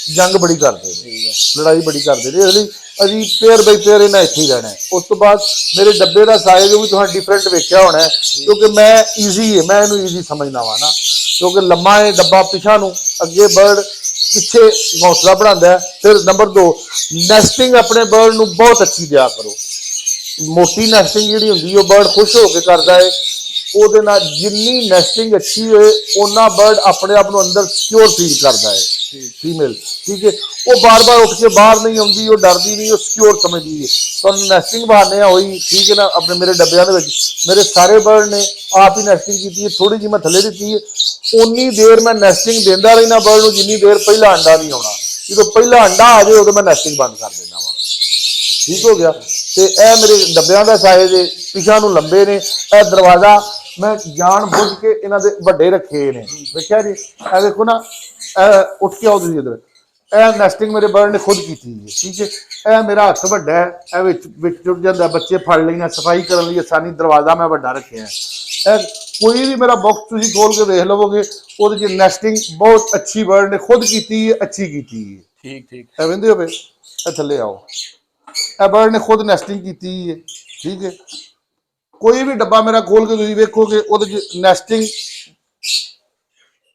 जंग बड़ी करते हैं, लड़ाई बड़ी करते हैं, इसलिए अभी पेयर बाई पेयर इन्हें इत्थे ही रहना है। उस तो बाद मेरे डब्बे का साइज भी तुहां डिफरेंट वेख्या होना है, क्योंकि मैं ईजी है, मैं इनू ईजी समझना वा ना, क्योंकि लम्मा है डब्बा पिछा नू, अगे बर्ड ਪਿੱਛੇ ਹੌਸਲਾ ਬਣਾਉਂਦਾ ਹੈ। ਫਿਰ ਨੰਬਰ 2, ਨੈਸਟਿੰਗ ਆਪਣੇ ਬਰਡ ਨੂੰ ਬਹੁਤ ਅੱਛੀ ਦਿਆ ਕਰੋ। ਮੋਟੀ ਨੈਸਟਿੰਗ ਜਿਹੜੀ ਹੁੰਦੀ ਉਹ ਬਰਡ ਖੁਸ਼ ਹੋ ਕੇ ਕਰਦਾ ਹੈ। ਉਹਦੇ ਨਾਲ ਜਿੰਨੀ ਨੈਸਟਿੰਗ ਅੱਛੀ ਹੋਏ ਉਹਨਾਂ ਬਰਡ ਆਪਣੇ ਆਪ ਨੂੰ ਅੰਦਰ ਸਿਕਿਉਰ ਫੀਲ ਕਰਦਾ ਹੈ ਫੀਮੇਲ। ਠੀਕ ਹੈ, ਉਹ ਬਾਰ-ਬਾਰ ਉੱਠ ਕੇ ਬਾਹਰ ਨਹੀਂ ਆਉਂਦੀ, ਉਹ ਡਰਦੀ ਨਹੀਂ, ਉਹ ਸਿਕਿਉਰ ਸਮਝਦੀ ਹੈ। ਤੁਹਾਨੂੰ ਨੈਸਟਿੰਗ ਬਹਾਨੇ ਹੋਈ, ਠੀਕ ਹੈ ਨਾ। ਆਪਣੇ ਮੇਰੇ ਡੱਬਿਆਂ ਦੇ ਵਿੱਚ ਮੇਰੇ ਸਾਰੇ ਬਰਡ ਨੇ ਆਪ ਹੀ ਨੈਸਟਿੰਗ ਕੀਤੀ ਹੈ। ਥੋੜੀ ਜਿਹੀ ਮੈਂ ਥੱਲੇ ਦਿੱਤੀ ਹੈ, ਉਨੀ ਦੇਰ ਮੈਂ ਨੈਸਟਿੰਗ ਦਿੰਦਾ ਰਹਿਣਾ ਬਰਡ ਨੂੰ ਜਿੰਨੀ ਦੇਰ ਪਹਿਲਾ ਅੰਡਾ ਨਹੀਂ ਆਉਣਾ। ਜਦੋਂ ਪਹਿਲਾ ਅੰਡਾ ਆ ਜਾਏ ਉਦੋਂ ਮੈਂ ਨੈਸਟਿੰਗ ਬੰਦ ਕਰ ਦਿੰਦਾ ਵਾ। ਠੀਕ ਹੋ ਗਿਆ। ਤੇ ਇਹ ਮੇਰੇ ਡੱਬਿਆਂ ਦਾ ਸਾਈਜ਼ ਹੈ, ਪਿਛਾਂ ਨੂੰ ਲੰਬੇ ਨੇ। ਇਹ ਦਰਵਾਜ਼ਾ ਮੈਂ ਜਾਣ ਬੁੱਝ ਕੇ ਇਹਨਾਂ ਦੇ ਵੱਡੇ ਰੱਖੇ ਨੇ, ਵੇਖਿਆ ਜੀ। ਇਹ ਦੇਖੋ ਨਾ, ਇਹ ਉੱਠ ਕੇ ਆਓ ਤੁਸੀਂ ਇੱਧਰ। ਇਹ ਨੈਸਟਿੰਗ ਮੇਰੇ ਬਰਡ ਨੇ ਖੁਦ ਕੀਤੀ ਹੈ। ਠੀਕ ਹੈ, ਇਹ ਮੇਰਾ ਹੱਥ ਵੱਡਾ ਹੈ, ਇਹ ਵਿੱਚ ਜੁੜ ਜਾਂਦਾ, ਬੱਚੇ ਫੜ ਲੈਣਾ, ਸਫਾਈ ਕਰਨ ਲਈ ਆਸਾਨੀ। ਦਰਵਾਜ਼ਾ ਮੈਂ ਵੱਡਾ ਰੱਖਿਆ। ਇਹ ਕੋਈ ਵੀ ਮੇਰਾ ਬਾਕਸ ਤੁਸੀਂ ਖੋਲ ਕੇ ਵੇਖ ਲਵੋਗੇ, ਉਹਦੇ 'ਚ ਨੈਸਟਿੰਗ ਬਹੁਤ ਅੱਛੀ ਬਰਡ ਨੇ ਖੁਦ ਕੀਤੀ ਹੈ, ਅੱਛੀ ਕੀਤੀ ਹੈ। ठीक ठीक ਇਹ ਵਹਿੰਦੇ ਹੋਵੇ, ਇਹ ਥੱਲੇ ਆਓ। ਇਹ ਬਰਡ ਨੇ ਖੁਦ ਨੈਸਟਿੰਗ ਕੀਤੀ ਹੈ। ਠੀਕ ਹੈ, ਕੋਈ ਵੀ ਡੱਬਾ ਮੇਰਾ ਖੋਲ ਕੇ ਤੁਸੀਂ ਵੇਖੋਗੇ ਉਹਦੇ 'ਚ ਨੈਸਟਿੰਗ,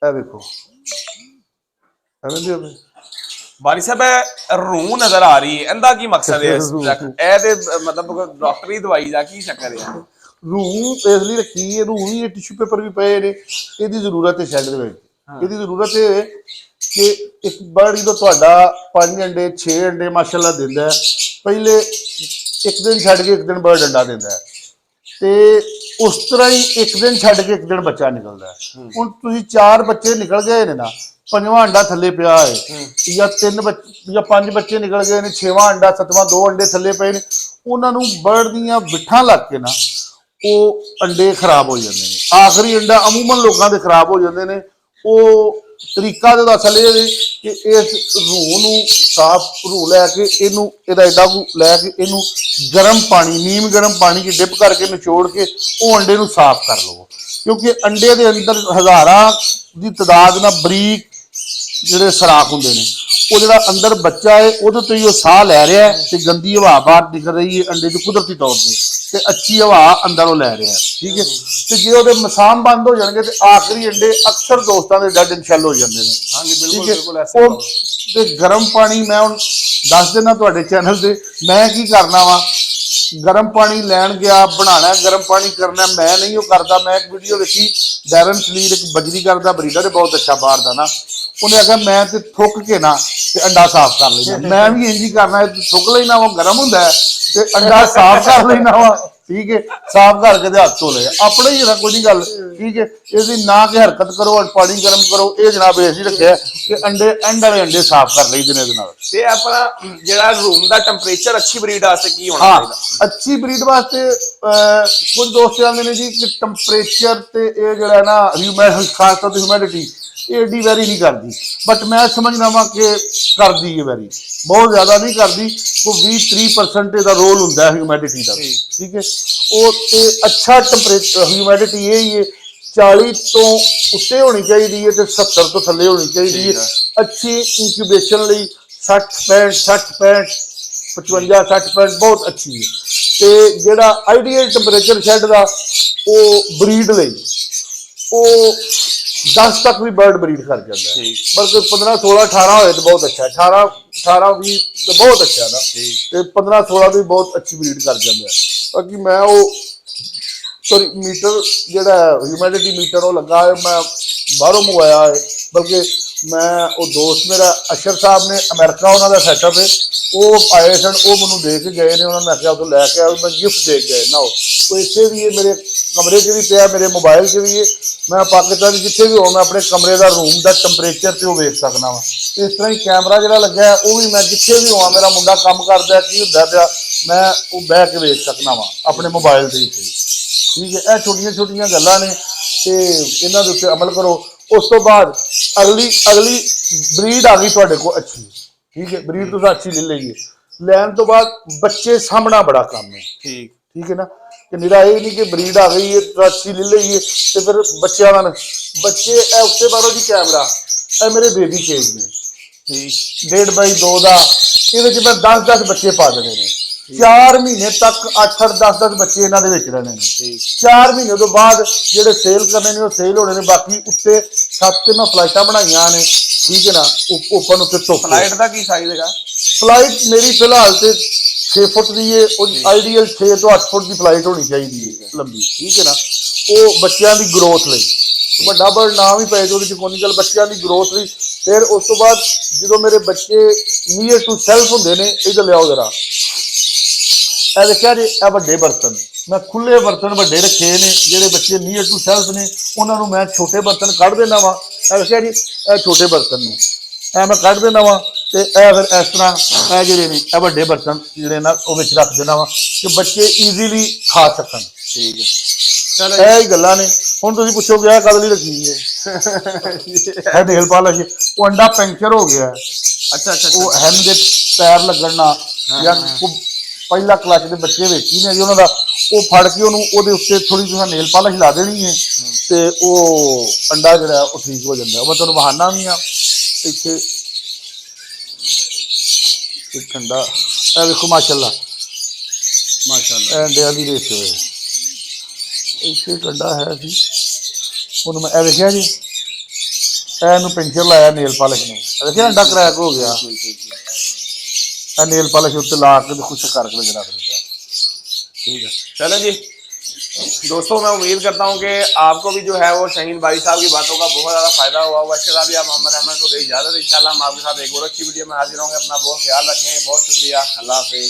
ਇਹ ਵੇਖੋ, ਇਹ ਵਹਿੰਦੇ ਹੋਵੇ। ਬਾਰੀ ਸਾਹਿਬ ਇਹ ਰੂਹ ਨਜ਼ਰ ਆ ਰਹੀ ਹੈ, ਇਹਦਾ ਕੀ ਮਕਸਦ ਹੈ? ਇਹ ਤੇ ਮਤਲਬ ਡਾਕਟਰੀ ਦਵਾਈ ਦਾ ਕੀ ਚੱਕਰ ਹੈ? ਰੂਹ ਇਸ ਲਈ ਰੱਖੀ ਹੈ, ਰੂਹ ਵੀ ਟਿਸ਼ੂ ਪੇਪਰ ਵੀ ਪਏ ਨੇ, ਇਹਦੀ ਜ਼ਰੂਰਤ ਹੈ ਸ਼ੈੱਡ ਦੇ ਵਿੱਚ। ਇਹਦੀ ਜ਼ਰੂਰਤ ਇਹ ਹੈ ਕਿ ਇੱਕ ਬਰਡ ਜਦੋਂ ਤੁਹਾਡਾ 5 ਅੰਡੇ 6 ਅੰਡੇ ਮਾਸ਼ਾਅੱਲਾ ਦਿੰਦਾ ਹੈ, ਪਹਿਲੇ ਇੱਕ ਦਿਨ ਛੱਡ ਕੇ ਇੱਕ ਦਿਨ ਬਰਡ ਅੰਡਾ ਦਿੰਦਾ ਹੈ, ਤੇ ਉਸ ਤਰ੍ਹਾਂ ਹੀ ਇੱਕ ਦਿਨ ਛੱਡ ਕੇ ਇੱਕ ਦਿਨ ਬੱਚਾ ਨਿਕਲਦਾ ਹੈ। ਹੁਣ ਤੁਸੀਂ 4 ਬੱਚੇ ਨਿਕਲ ਗਏ ਨੇ ਨਾ, 5ਵਾਂ ਅੰਡਾ ਥੱਲੇ ਪਿਆ ਹੈ, ਜਾਂ 3 ਬੱਚੇ ਜਾਂ 5 ਬੱਚੇ ਨਿਕਲ ਗਏ ਨੇ, 6ਵਾਂ ਅੰਡਾ 7ਵਾਂ 2 ਅੰਡੇ ਥੱਲੇ ਪਏ ਨੇ, ਉਹਨਾਂ ਨੂੰ ਬਰਡ ਦੀਆਂ ਬਿੱਠਾਂ ਲੱਗ ਕੇ ਨਾ ਉਹ ਅੰਡੇ ਖਰਾਬ ਹੋ ਜਾਂਦੇ ਨੇ। ਆਖਰੀ ਅੰਡਾ ਅਮੂਮਨ ਲੋਕਾਂ ਦੇ ਖਰਾਬ ਹੋ ਜਾਂਦੇ ਨੇ। ਉਹ ਤਰੀਕਾ ਦਾ ਅਸਲ ਇਹ ਹੈ ਕਿ ਇਸ ਰੂਹ ਨੂੰ ਸਾਫ਼ ਰੂਹ ਲੈ ਕੇ ਇਹਦਾ ਐਡਾ ਕੁ ਲੈ ਕੇ ਇਹਨੂੰ ਗਰਮ ਪਾਣੀ, ਨੀਮ ਗਰਮ ਪਾਣੀ 'ਚ ਡਿਪ ਕਰਕੇ ਨਿਚੋੜ ਕੇ ਉਹ ਅੰਡੇ ਨੂੰ ਸਾਫ਼ ਕਰ ਲਵੋ। ਕਿਉਂਕਿ ਅੰਡੇ ਦੇ ਅੰਦਰ ਹਜ਼ਾਰਾਂ ਦੀ ਤਾਦਾਦ ਨਾਲ ਬਰੀਕ ਜਿਹੜੇ ਸਰਾਖ ਹੁੰਦੇ ਨੇ, ਉਹ ਜਿਹੜਾ ਅੰਦਰ ਬੱਚਾ ਹੈ ਉਹਦੇ ਤੋਂ ਹੀ ਉਹ ਸਾਹ ਲੈ ਰਿਹਾ ਹੈ, ਤੇ ਗੰਦੀ ਹਵਾ ਬਾਹਰ ਨਿਕਲ ਰਹੀ ਹੈ ਅੰਡੇ 'ਚ ਕੁਦਰਤੀ ਤੌਰ ਤੇ ਅੱਛੀ ਹਵਾ ਅੰਦਰੋਂ ਲੈ ਰਿਹਾ। ਠੀਕ ਹੈ, ਤੇ ਜੇ ਉਹਦੇ ਮਸਾਮ ਬੰਦ ਹੋ ਜਾਣਗੇ ਤੇ ਆਖਰੀ ਅੰਡੇ ਅਕਸਰ ਦੋਸਤਾਂ ਦੇ ਡੈਡ ਐਂਡ ਸ਼ੈਲ ਹੋ ਜਾਂਦੇ ਨੇ। ਹਾਂਜੀ ਬਿਲਕੁਲ ਬਿਲਕੁਲ ਐਸੇ ਉਹ ਤੇ ਗਰਮ ਪਾਣੀ ਮੈਂ ਹੁਣ ਦੱਸ ਦੇਣਾ ਤੁਹਾਡੇ ਚੈਨਲ ਤੇ ਮੈਂ ਕੀ ਕਰਨਾ ਵਾ। ਗਰਮ ਪਾਣੀ ਲੈਣ ਗਿਆ, ਬਣਾਣਾ ਗਰਮ ਪਾਣੀ ਕਰਨਾ, ਮੈਂ ਨਹੀਂ ਉਹ ਕਰਦਾ। ਮੈਂ ਇੱਕ ਵੀਡੀਓ ਵੇਖੀ, ਡੈਰਨ ਸਲੀਰ ਇੱਕ ਬਜਰੀ ਕਰਦਾ ਬਰੀਡਰ ਹੈ ਬਹੁਤ ਅੱਛਾ ਬਾਹਰ ਦਾ ਨਾ, ਉਹਨੇ ਆਖਿਆ ਮੈਂ ਤੇ ਥੁੱਕ ਕੇ ਨਾ ਤੇ ਅੰਡਾ ਸਾਫ਼ ਕਰ ਲੈਣਾ। ਮੈਂ ਵੀ ਇੰਝ ਹੀ ਕਰਨਾ, ਥੁੱਕ ਲੈਣਾ, ਉਹ ਗਰਮ ਹੁੰਦਾ ਹੈ ਤੇ ਅੰਡਾ ਸਾਫ਼ ਕਰ ਲੈਣਾ ਵਾ। ਠੀਕ ਹੈ, ਸਾਫ਼ ਕਰਕੇ ਤੇ ਹੱਥ ਧੋ ਲਏ ਆਪਣੇ ਹੀ, ਕੋਈ ਨਹੀਂ ਗੱਲ। ਠੀਕ ਹੈ, ਇਹਦੀ ਨਾ ਕਿ ਹਰਕਤ ਕਰੋ, ਪਾਣੀ ਗਰਮ ਕਰੋ, ਇਹ ਜਨਾਬ ਅਸੀਂ ਰੱਖਿਆ ਕਿ ਅੰਡੇ ਐਂਡ ਵਾਲੇ ਅੰਡੇ ਸਾਫ਼ ਕਰ ਲਈਦੇ ਨੇ ਇਹਦੇ ਨਾਲ। ਤੇ ਆਪਣਾ ਜਿਹੜਾ ਰੂਮ ਦਾ ਟੈਂਪਰੇਚਰ ਅੱਛੀ ਬਰੀਡ ਵਾਸਤੇ ਕੀ ਹੋਣਾ ਹਾਂ, ਚਾਹੀਦਾ? ਅੱਛੀ ਬਰੀਡ ਵਾਸਤੇ ਕੁਝ ਦੋਸਤ ਕਹਿੰਦੇ ਨੇ ਜੀ ਕਿ ਟੈਂਪਰੇਚਰ ਤੇ ਇਹ ਜਿਹੜਾ ਨਾ ਖਾਸ ਤੌਰ ਤੇ ਹਿਊਮਿਡਿਟੀ ਇਹ ਏਡੀ ਵੈਰੀ ਨਹੀਂ ਕਰਦੀ, ਬਟ ਮੈਂ ਸਮਝਦਾ ਵਾਂ ਕਿ ਕਰਦੀ ਹੈ ਵੈਰੀ, ਬਹੁਤ ਜ਼ਿਆਦਾ ਨਹੀਂ ਕਰਦੀ। ਉਹ 20-30% ਇਹਦਾ ਰੋਲ ਹੁੰਦਾ ਹੈ ਹਿਊਮਿਡਿਟੀ ਦਾ। ਠੀਕ ਹੈ, ਉਹ ਤੇ ਅੱਛਾ ਟੈਂਪਰੇਚਰ ਹਿਊਮਿਡਿਟੀ ਇਹ ਹੀ ਹੈ 40 ਤੋਂ ਉੱਤੇ ਹੋਣੀ ਚਾਹੀਦੀ ਹੈ ਤੇ 70 ਤੋਂ ਥੱਲੇ ਹੋਣੀ ਚਾਹੀਦੀ ਹੈ। ਅੱਛੀ ਇਨਕਿਊਬੇਸ਼ਨ ਲਈ 60-65 55-60 ਬਹੁਤ ਅੱਛੀ ਹੈ। ਤੇ ਜਿਹੜਾ ਆਈਡੀਅਲ ਟੈਂਪਰੇਚਰ ਸ਼ੈੱਡ ਦਾ ਉਹ ਬਰੀਡ ਲਈ ਉਹ 10 ਤੱਕ ਵੀ ਬਰਡ ਬਰੀਡ ਕਰ ਜਾਂਦਾ ਹੈ, ਬਲਕਿ 15-16-18 ਹੋਏ ਤਾਂ ਬਹੁਤ ਅੱਛਾ, 18-20 ਤਾਂ ਬਹੁਤ ਅੱਛਾ ਨਾ, ਤੇ 15-16 ਵੀ ਬਹੁਤ ਅੱਛੀ ਬਰੀਡ ਕਰ ਜਾਂਦਾ ਹੈ। ਬਾਕੀ ਮੈਂ ਉਹ ਸੌਰੀ ਮੀਟਰ ਜਿਹੜਾ ਹਿਊਮਿਡਿਟੀ ਮੀਟਰ ਉਹ ਲੱਗਾ ਹੈ, ਮੈਂ ਬਾਹਰੋਂ ਮੰਗਵਾਇਆ ਹੈ। ਬਲਕਿ ਮੈਂ ਉਹ ਦੋਸਤ ਮੇਰਾ ਅਸ਼ਰ ਸਾਹਿਬ ਨੇ ਅਮਰੀਕਾ ਉਹਨਾਂ ਦਾ ਸੈਟਅਪ ਹੈ, ਉਹ ਆਏ ਸਨ, ਉਹ ਮੈਨੂੰ ਦੇ ਕੇ ਗਏ ਨੇ। ਉਹਨਾਂ ਨੇ ਆਖਿਆ ਉਦੋਂ ਲੈ ਕੇ ਆਇਆ, ਮੈਂ ਗਿਫਟ ਦੇ ਕੇ ਗਏ ਨਾ। ਉਹ ਇੱਥੇ ਵੀ ਹੈ, ਮੇਰੇ ਕਮਰੇ 'ਚ ਵੀ ਪਿਆ, ਮੇਰੇ ਮੋਬਾਈਲ 'ਚ ਵੀ ਹੈ। ਮੈਂ ਪਾਕਿਸਤਾਨ ਜਿੱਥੇ ਵੀ ਹੋਵਾਂ ਮੈਂ ਆਪਣੇ ਕਮਰੇ ਦਾ ਰੂਮ ਦਾ ਟੈਂਪਰੇਚਰ ਤੇ ਉਹ ਵੇਖ ਸਕਦਾ ਵਾ। ਇਸ ਤਰ੍ਹਾਂ ਹੀ ਕੈਮਰਾ ਜਿਹੜਾ ਲੱਗਾ ਉਹ ਵੀ ਮੈਂ ਜਿੱਥੇ ਵੀ ਹੋਵਾਂ, ਮੇਰਾ ਮੁੰਡਾ ਕੰਮ ਕਰਦਾ ਕੀ ਹੁੰਦਾ ਪਿਆ, ਮੈਂ ਉਹ ਬਹਿ ਕੇ ਵੇਖ ਸਕਦਾ ਵਾ ਆਪਣੇ ਮੋਬਾਈਲ ਦੇ ਉੱਤੇ। ਠੀਕ ਹੈ, ਇਹ ਛੋਟੀਆਂ ਛੋਟੀਆਂ ਗੱਲਾਂ ਨੇ ਤੇ ਇਹਨਾਂ ਦੇ ਉੱਤੇ ਅਮਲ ਕਰੋ। ਉਸ ਤੋਂ ਬਾਅਦ ਅਗਲੀ ਬਰੀਡ ਆ ਗਈ ਤੁਹਾਡੇ ਕੋਲ ਅੱਛੀ। ਠੀਕ ਹੈ, ਬਰੀਡ ਤੁਸੀਂ ਅੱਛੀ ਲੈ ਲਈਏ, ਲੈਣ ਤੋਂ ਬਾਅਦ ਬੱਚੇ ਸਾਂਭਣਾ ਬੜਾ ਕੰਮ ਹੈ। ਠੀਕ ਹੈ ਨਾ, ਕਿ ਨਿਰਾ ਇਹ ਨਹੀਂ ਕਿ ਬਰੀਡ ਆ ਗਈ ਹੈ ਤਾਂ ਅੱਛੀ ਲੈ ਲਈਏ ਤੇ ਫਿਰ ਬੱਚਿਆਂ ਨਾਲ ਬੱਚੇ ਇਹ ਉੱਤੇ ਬਾਹਰੋਂ ਜੀ ਕੈਮਰਾ, ਇਹ ਮੇਰੇ ਬੇਬੀ ਕੇਜ ਨੇ 1.5x2 ਦਾ, ਇਹਦੇ 'ਚ ਮੈਂ 10-10 ਬੱਚੇ ਪਾ ਦੇਣੇ ਨੇ। 4 ਮਹੀਨੇ ਤੱਕ 8-8 10-10 ਬੱਚੇ ਇਹਨਾਂ ਦੇ ਵਿੱਚ ਰਹਿਣੇ ਨੇ। ਠੀਕ 4 ਮਹੀਨੇ ਤੋਂ ਬਾਅਦ ਜਿਹੜੇ ਸੇਲ ਕਰਨੇ ਨੇ ਉਹ ਸੇਲ ਹੋਣੇ ਨੇ। ਬਾਕੀ ਉੱਤੇ ਛੱਤ ਤੇ ਮੈਂ ਫਲਾਈਟਾਂ ਬਣਾਈਆਂ ਨੇ, ਠੀਕ ਹੈ ਨਾ, ਓਪਨ ਉੱਤੇ ਧੁੱਪ। ਫਲਾਈਟ ਦਾ ਕੀ ਸਾਈਜ਼ ਹੈਗਾ? ਫਲਾਈਟ ਮੇਰੀ ਫਿਲਹਾਲ ਤੇ 6 ਫੁੱਟ ਦੀ ਹੈ, ਉਹ ਆਈਡੀਅਲ 6 ਤੋਂ 8 ਫੁੱਟ ਦੀ ਫਲਾਈਟ ਹੋਣੀ ਚਾਹੀਦੀ ਹੈ ਲੰਬੀ, ਠੀਕ ਹੈ ਨਾ। ਉਹ ਬੱਚਿਆਂ ਦੀ ਗਰੋਥ ਲਈ, ਵੱਡਾ ਬਰਡ ਨਾ ਵੀ ਪਏ ਉਹਦੇ ਚ ਕੋਈ ਨਹੀਂ ਗੱਲ, ਬੱਚਿਆਂ ਦੀ ਗਰੋਥ ਲਈ। ਫਿਰ ਉਸ ਤੋਂ ਬਾਅਦ ਜਦੋਂ ਮੇਰੇ ਬੱਚੇ ਨੀਅਰ ਟੂ ਸੈਲਫ ਹੁੰਦੇ ਨੇ, ਇੱਧਰ ਲਿਆਓ ਜਰਾ, ਇਹ ਦੇਖਿਆ ਜੀ, ਇਹ ਵੱਡੇ ਬਰਤਨ ਮੈਂ ਖੁੱਲੇ ਬਰਤਨ ਵੱਡੇ ਰੱਖੇ ਨੇ। ਜਿਹੜੇ ਬੱਚੇ ਨੀਅਰ ਟੂ ਸੈਲਫ ਨੇ ਉਹਨਾਂ ਨੂੰ ਮੈਂ ਛੋਟੇ ਬਰਤਨ ਕੱਢ ਦੇਣਾ ਵਾ। ਇਹ ਦੇਖਿਆ ਜੀ, ਇਹ ਛੋਟੇ ਬਰਤਨ ਨੇ, ਇਹ ਮੈਂ ਕੱਢ ਦੇਣਾ ਵਾ, ਤੇ ਇਹ ਫਿਰ ਇਸ ਤਰ੍ਹਾਂ ਇਹ ਜਿਹੜੇ ਨੇ ਇਹ ਵੱਡੇ ਬਰਤਨ ਜਿਹੜੇ ਨਾ ਉਹ ਵਿੱਚ ਰੱਖ ਦੇਣਾ ਵਾ ਕਿ ਬੱਚੇ ਈਜ਼ੀਲੀ ਖਾ ਸਕਣ। ਠੀਕ ਹੈ, ਚਲੋ ਇਹ ਹੀ ਗੱਲਾਂ ਨੇ। ਹੁਣ ਤੁਸੀਂ ਪੁੱਛੋਗੇ ਇਹ ਕਦ ਲਈ ਰੱਖੀ ਹੈ? ਇਹ ਨੇਲ ਪਾਲਿਸ਼, ਉਹ ਅੰਡਾ ਪੈਂਚਰ ਹੋ ਗਿਆ। ਅੱਛਾ ਅੱਛਾ ਉਹ ਹੈਨ ਦੇ ਪੈਰ ਲੱਗਣ ਨਾਲ ਜਾਂ ਪਹਿਲਾ ਕਲਚ ਦੇ ਬੱਚੇ ਵੇਚੀ ਨੇ ਜੀ ਉਹਨਾਂ ਦਾ, ਉਹ ਫੜ ਕੇ ਉਹਨੂੰ ਉਹਦੇ ਉੱਤੇ ਥੋੜੀ ਜਿਹੀ ਨੇਲ ਪਾਲਿਸ਼ ਲਾ ਦੇਣੀ ਹੈ ਤੇ ਉਹ ਅੰਡਾ ਜਿਹੜਾ ਉਹ ਠੀਕ ਹੋ ਜਾਂਦਾ। ਮੈਂ ਤੁਹਾਨੂੰ ਬਹਾਨਾ ਵੀ ਆ, ਇੱਥੇ ਇੱਕ ਅੰਡਾ, ਇਹ ਵੇਖੋ ਮਾਸ਼ਾਅੱਲਾ ਮਾਸ਼ਾਅੱਲਾ ਅੰਡਿਆਂ ਦੀ ਰੇਸ ਹੋਏ। ਇੱਥੇ ਇੱਕ ਅੰਡਾ ਹੈ ਸੀ, ਉਹਨੂੰ ਮੈਂ ਇਹ ਵੇਖਿਆ ਜੀ, ਇਹਨੂੰ ਪੈਂਚਰ ਲਾਇਆ ਨੇਲ ਪਾਲਿਸ਼ ਨੇ, ਦੇਖਿਆ ਅੰਡਾ ਕਰੈਕ ਹੋ ਗਿਆ। ਇਹ ਨੇਲ ਪਾਲਿਸ਼ ਉੱਤੇ ਲਾ के खुश करके रख देता। ठीक है, चलो जी दोस्तों, मैं उम्मीद करता हूँ कि आपको भी जो है वो शहीन भाई साहब की बातों का बहुत ज़्यादा फायदा हुआ होगा। इसके साथ ही आप मोहम्मद अहमद को दे इजाज़त। इंशाल्लाह हम आपके साथ एक और अच्छी वीडियो में हाजिर होंगे। अपना बहुत ख्याल रखें, बहुत शुक्रिया, अल्लाह हाफिज़।